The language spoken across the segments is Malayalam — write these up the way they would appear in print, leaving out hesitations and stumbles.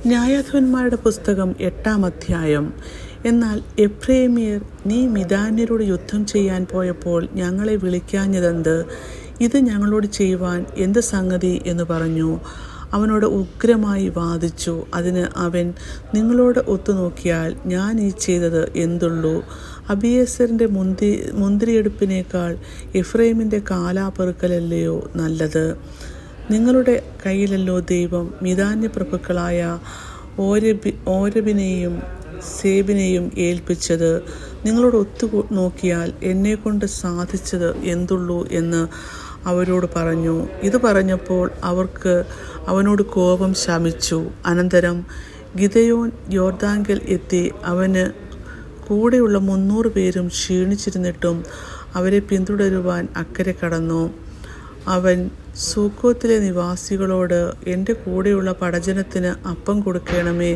ന്യായാധിപന്മാരുടെ പുസ്തകം 8-ാം അധ്യായം. എന്നാൽ എഫ്രേമ്യർ, നീ മിദ്യാന്യരോട് യുദ്ധം ചെയ്യാൻ പോയപ്പോൾ ഞങ്ങളെ വിളിക്കാഞ്ഞതെന്ത്? ഇത് ഞങ്ങളോട് ചെയ്യുവാൻ എന്ത് സംഗതി എന്ന് പറഞ്ഞു. അവനോട് ഉഗ്രമായി വാദിച്ചു. അതിന് അവൻ, നിങ്ങളോട് ഒത്തുനോക്കിയാൽ ഞാൻ ഈ ചെയ്തത് എന്തുള്ളൂ? അബിയേസറിൻ്റെ മുന്തിരിയെടുപ്പിനേക്കാൾ എഫ്രൈമിൻ്റെ കാലാപെറുക്കലല്ലയോ നല്ലത്? നിങ്ങളുടെ കയ്യിലല്ലോ ദൈവം മിദ്യാന്യ പ്രഭുക്കളായ ഓരബിനെയും സേബിനെയും ഏൽപ്പിച്ചത്. നിങ്ങളോട് ഒത്തു നോക്കിയാൽ എന്നെക്കൊണ്ട് സാധിച്ചത് എന്തുള്ളൂ എന്ന് അവരോട് പറഞ്ഞു. ഇത് പറഞ്ഞപ്പോൾ അവനോട് കോപം ശമിച്ചു. അനന്തരം ഗിദെയോൻ യോർദാങ്കൽ എത്തി. അവന് കൂടെയുള്ള 300 പേരും ക്ഷീണിച്ചിരുന്നിട്ടും അവരെ പിന്തുടരുവാൻ അക്കരെ കടന്നു. അവൻ സുക്കോത്തിലെ നിവാസികളോട്, എൻ്റെ കൂടെയുള്ള പടജനത്തിന് അപ്പം കൊടുക്കണമേ,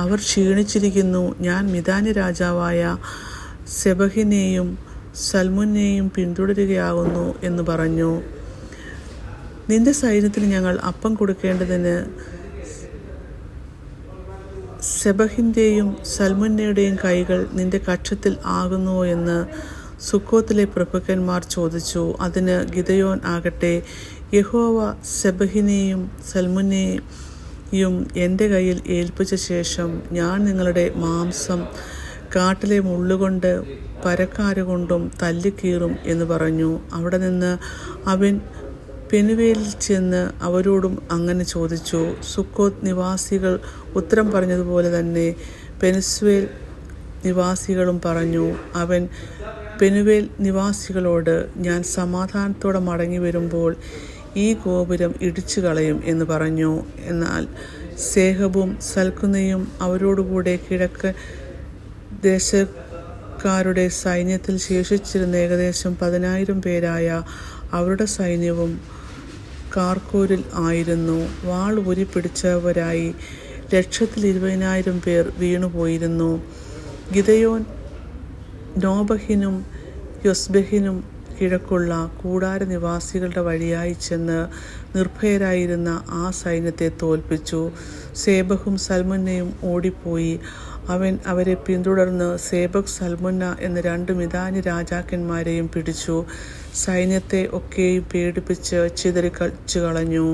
അവർ ക്ഷീണിച്ചിരിക്കുന്നു. ഞാൻ മിദ്യാന്യ രാജാവായ സെബഹിനെയും സൽമുന്നെയും പിന്തുടരുകയാകുന്നു എന്ന് പറഞ്ഞു. നിന്റെ സൈന്യത്തിന് ഞങ്ങൾ അപ്പം കൊടുക്കേണ്ടതിന് സെബഹിൻ്റെയും സൽമുന്നയുടെയും കൈകൾ നിന്റെ കക്ഷത്തിൽ ആകുന്നുവോ എന്ന് സുക്കോത്തിലെ പ്രഭുക്കന്മാർ ചോദിച്ചു. അതിന് ഗിദെയോൻ ആകട്ടെ, യഹോവ സെബഹിനെയും സൽമുന്നെയും എൻ്റെ കയ്യിൽ ഏൽപ്പിച്ച ശേഷം ഞാൻ നിങ്ങളുടെ മാംസം കാട്ടിലെ മുള്ളുകൊണ്ട് പരക്കാരുകൊണ്ടും തല്ലിക്കീറും എന്ന് പറഞ്ഞു. അവിടെ നിന്ന് അവൻ പെനുവേലിൽ ചെന്ന് അവരോടും അങ്ങനെ ചോദിച്ചു. സുക്കോത്ത് നിവാസികൾ ഉത്തരം പറഞ്ഞതുപോലെ തന്നെ പെനുസ്വേൽ നിവാസികളും പറഞ്ഞു. അവൻ പെനുവേൽ നിവാസികളോട്, ഞാൻ സമാധാനത്തോടെ മടങ്ങി വരുമ്പോൾ ഈ ഗോപുരം ഇടിച്ചു കളയും എന്ന് പറഞ്ഞു. എന്നാൽ സേഹബും സൽകുന്നയും അവരോടുകൂടെ കിഴക്ക് ദേശക്കാരുടെ സൈന്യത്തിൽ ശേഷിച്ചിരുന്ന ഏകദേശം 10,000 പേരായ അവരുടെ സൈന്യവും കാർക്കൂരിൽ ആയിരുന്നു. വാൾ ഊരിപ്പിടിച്ചവരായി 120,000 പേർ വീണുപോയിരുന്നു. ഗിദെയോൻ നോബഹിനും യൊസ്ബഹിനും കിഴക്കുള്ള കൂടാര നിവാസികളുടെ വഴിയായി ചെന്ന് നിർഭയരായിരുന്ന ആ സൈന്യത്തെ തോൽപ്പിച്ചു. സേബഹും സൽമുന്നയും ഓടിപ്പോയി. അവൻ അവരെ പിന്തുടർന്ന് സേബഹ്, സൽമുന്ന എന്ന 2 മിദ്യാന്യ രാജാക്കന്മാരെയും പിടിച്ചു. സൈന്യത്തെ ഒക്കെയും പേടിപ്പിച്ച് ചിതറിച്ചു കളഞ്ഞു.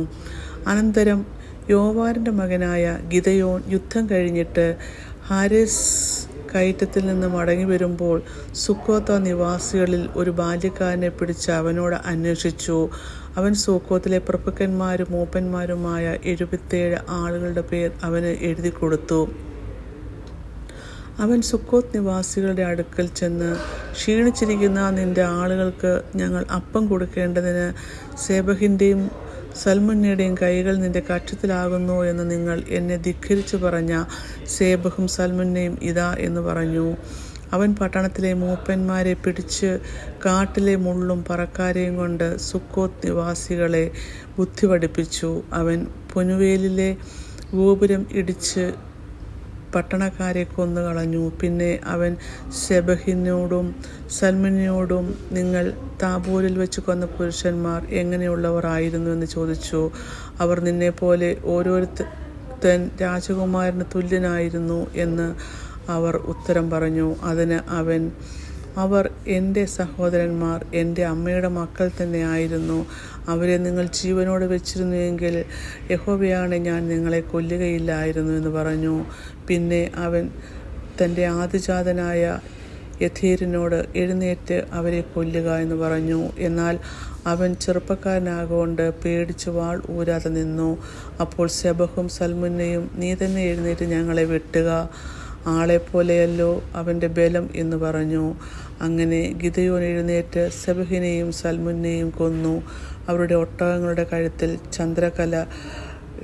അനന്തരം യോവാരിൻ്റെ മകനായ ഗിദെയോൻ യുദ്ധം കഴിഞ്ഞിട്ട് ഹാരേസ് കയറ്റത്തിൽ നിന്ന് മടങ്ങി വരുമ്പോൾ സുക്കോത്ത നിവാസികളിൽ ഒരു ബാല്യക്കാരനെ പിടിച്ച് അവനോട് അന്വേഷിച്ചു. അവൻ സുക്കോത്തിലെ പ്രഭുക്കന്മാരും മൂപ്പന്മാരുമായ 77 ആളുകളുടെ പേർ അവന് എഴുതി കൊടുത്തു. അവൻ സുക്കോത്ത് നിവാസികളുടെ അടുക്കൽ ചെന്ന്, ക്ഷീണിച്ചിരിക്കുന്ന നിന്റെ ആളുകൾക്ക് ഞങ്ങൾ അപ്പം കൊടുക്കേണ്ടതിന് സേബഹിൻ്റെയും സൽമുന്നയുടെയും കൈകൾ നിന്റെ കക്ഷത്തിലാകുന്നു എന്ന് നിങ്ങൾ എന്നെ ധിക്കരിച്ചു പറഞ്ഞ സേബഹും സൽമുന്നയും ഇതാ എന്ന് പറഞ്ഞു. അവൻ പട്ടണത്തിലെ മൂപ്പന്മാരെ പിടിച്ച് കാട്ടിലെ മുള്ളും പറക്കാരെയും കൊണ്ട് സുക്കോത്ത് നിവാസികളെ ബുദ്ധി പഠിപ്പിച്ചു. അവൻ പെനുവേലിലെ ഗോപുരം ഇടിച്ച് പട്ടണക്കാരെ കൊന്നുകളഞ്ഞു. പിന്നെ അവൻ സെബഹിനോടും സൽമുന്നയോടും, നിങ്ങൾ താബോരിൽ വെച്ച് കൊന്ന പുരുഷന്മാർ എങ്ങനെയുള്ളവർ ആയിരുന്നു എന്ന് ചോദിച്ചു. അവർ നിന്നെപ്പോലെ ഓരോരുത്തൻ രാജകുമാരന് തുല്യനായിരുന്നു എന്ന് അവർ ഉത്തരം പറഞ്ഞു. അതിന് അവൻ, അവർ എൻ്റെ സഹോദരന്മാർ, എൻ്റെ അമ്മയുടെ മക്കൾ തന്നെ ആയിരുന്നു. അവരെ നിങ്ങൾ ജീവനോടെ വെച്ചിരുന്നുവെങ്കിൽ യഹോവയാണ്, ഞാൻ നിങ്ങളെ കൊല്ലുകയില്ലായിരുന്നു എന്ന് പറഞ്ഞു. പിന്നെ അവൻ തൻ്റെ ആദിജാതനായ യഥേരിനോട്, എഴുന്നേറ്റ് അവരെ കൊല്ലുക എന്ന് പറഞ്ഞു. എന്നാൽ അവൻ ചെറുപ്പക്കാരനാകൊണ്ട് പേടിച്ച് വാൾ ഊരാതെ നിന്നു. അപ്പോൾ സെബഹും സൽമുന്നയും, നീ തന്നെ എഴുന്നേറ്റ് ഞങ്ങളെ വെട്ടുക, ആളെപ്പോലെയല്ലോ അവൻ്റെ ബലം എന്ന് പറഞ്ഞു. അങ്ങനെ ഗിദെയോൻ എഴുന്നേറ്റ് സെബഹിനെയും സൽമുന്നയും കൊന്നു. അവരുടെ ഒട്ടകങ്ങളുടെ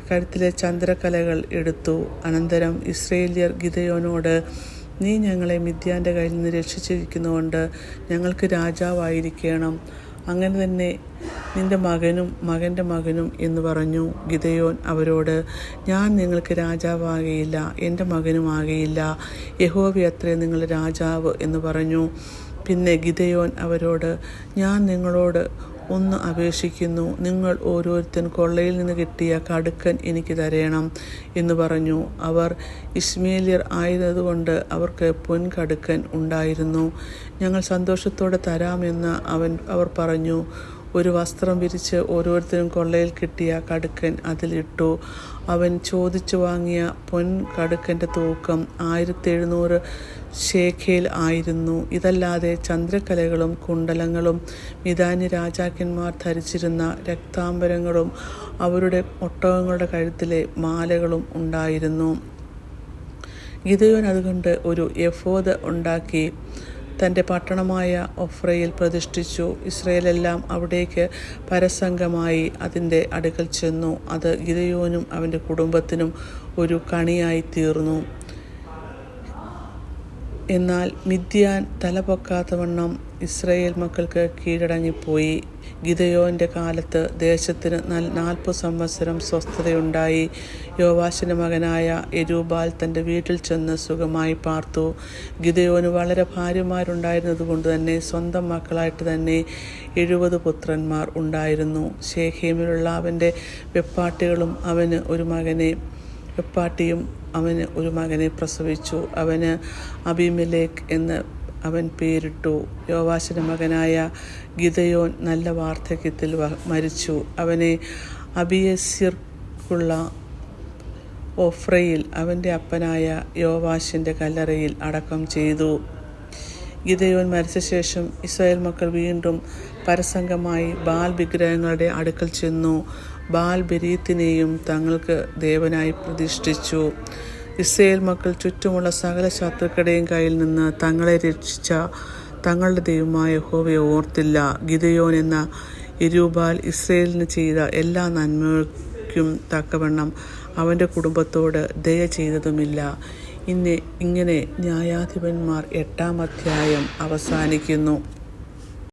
കഴുത്തിലെ ചന്ദ്രക്കലകൾ എടുത്തു. അനന്തരം ഇസ്രായേല്യർ ഗിദെയോനോട്, നീ ഞങ്ങളെ മിദ്യാൻ്റെ കയ്യിൽ നിന്ന് രക്ഷിച്ചിരിക്കുന്നതുകൊണ്ട് ഞങ്ങൾക്ക് രാജാവായിരിക്കണം. അങ്ങനെ തന്നെ നിന്റെ മകനും മകൻ്റെ മകനും എന്ന് പറഞ്ഞു. ഗിദെയോൻ അവരോട്, ഞാൻ നിങ്ങൾക്ക് രാജാവാകയില്ല, എൻ്റെ മകനും ആകയില്ല. യഹോവയത്രേ നിങ്ങളുടെ രാജാവ് എന്ന് പറഞ്ഞു. പിന്നെ ഗിദെയോൻ അവരോട്, ഞാൻ നിങ്ങളോട് ഒന്ന് അപേക്ഷിക്കുന്നു, നിങ്ങൾ ഓരോരുത്തൻ കൊള്ളയിൽ നിന്ന് കിട്ടിയ കടുക്കൻ എനിക്ക് തരേണം എന്ന് പറഞ്ഞു. അവർ ഇശ്മേല്യർ ആയതുകൊണ്ട് അവർക്ക് പൊൻകടുക്കൻ ഉണ്ടായിരുന്നു. ഞങ്ങൾ സന്തോഷത്തോടെ തരാമെന്ന് അവർ പറഞ്ഞു. ഒരു വസ്ത്രം വിരിച്ച് ഓരോരുത്തരും കൊള്ളയിൽ കിട്ടിയ കടുക്കൻ അതിലിട്ടു. അവൻ ചോദിച്ചു വാങ്ങിയ പൊൻകടുക്കൻ്റെ തൂക്കം 1700 ശേഖേൽ ആയിരുന്നു. ഇതല്ലാതെ ചന്ദ്രക്കലകളും കുണ്ടലങ്ങളും മിദ്യാന്യ രാജാക്കന്മാർ ധരിച്ചിരുന്ന രക്താംബരങ്ങളും അവരുടെ ഒട്ടകങ്ങളുടെ കഴുത്തിലെ മാലകളും ഉണ്ടായിരുന്നു. ഗിദെയോൻ അതുകൊണ്ട് ഒരു എഫോദ് ഉണ്ടാക്കി തൻ്റെ പട്ടണമായ ഒഫ്രയിൽ പ്രതിഷ്ഠിച്ചു. ഇസ്രായേലെല്ലാം അവിടേക്ക് പരസംഗമായി അതിൻ്റെ അടുക്കൽ ചെന്നു. അത് ഗിദെയോനും അവൻ്റെ കുടുംബത്തിനും ഒരു കണിയായി തീർന്നു. എന്നാൽ മിദ്യാൻ തലപൊക്കാത്തവണ്ണം ഇസ്രായേൽ മക്കൾക്ക് കീഴടങ്ങിപ്പോയി. ഗിദെയോൻ്റെ കാലത്ത് ദേശത്തിന് 40 സംവത്സരം സ്വസ്ഥതയുണ്ടായി. യോവാശിൻ്റെ മകനായ യെരുബ്ബാൽ തൻ്റെ വീട്ടിൽ ചെന്ന് സുഖമായി പാർത്തു. ഗിദെയോന് വളരെ ഭാര്യമാരുണ്ടായിരുന്നതുകൊണ്ട് തന്നെ സ്വന്തം മക്കളായിട്ട് തന്നെ 70 പുത്രന്മാർ ഉണ്ടായിരുന്നു. ശേഖേമിലുള്ള അവൻ്റെ വെപ്പാട്ടിയും അവന് ഒരു മകനെ പ്രസവിച്ചു. അവന് അബീമേലെക്ക് എന്ന് അവൻ പേരിട്ടു. യോവാശിൻ്റെ മകനായ ഗിദെയോൻ നല്ല വാർദ്ധക്യത്തിൽ മരിച്ചു. അവനെ അബിയേസ്യർക്കുള്ള ഒഫ്രയിൽ അവൻ്റെ അപ്പനായ യോവാശിൻ്റെ കല്ലറയിൽ അടക്കം ചെയ്തു. ഗിദെയോൻ മരിച്ച ശേഷം ഇസ്രായേൽ മക്കൾ വീണ്ടും പരസംഗമായി ബാൽ വിഗ്രഹങ്ങളുടെ അടുക്കൽ ചെന്നു. ബാൽ ബെരീത്തിനെയും തങ്ങൾക്ക് ദേവനായി പ്രതിഷ്ഠിച്ചു. ഇസ്രായേൽ മക്കൾ ചുറ്റുമുള്ള സകല ശത്രുക്കളുടെയും കയ്യിൽ നിന്ന് തങ്ങളെ രക്ഷിച്ച തങ്ങളുടെ ദൈവമായ യഹോവയെ ഓർത്തില്ല. ഗിദെയോൻ എന്ന യെരുബ്ബാൽ ഇസ്രായേലിന് ചെയ്ത എല്ലാ നന്മയ്ക്കും തക്കവണ്ണം അവൻ്റെ കുടുംബത്തോട് ദയ ചെയ്തതുമില്ല. ഇങ്ങനെ ന്യായാധിപന്മാർ 8-ാം അധ്യായം അവസാനിക്കുന്നു.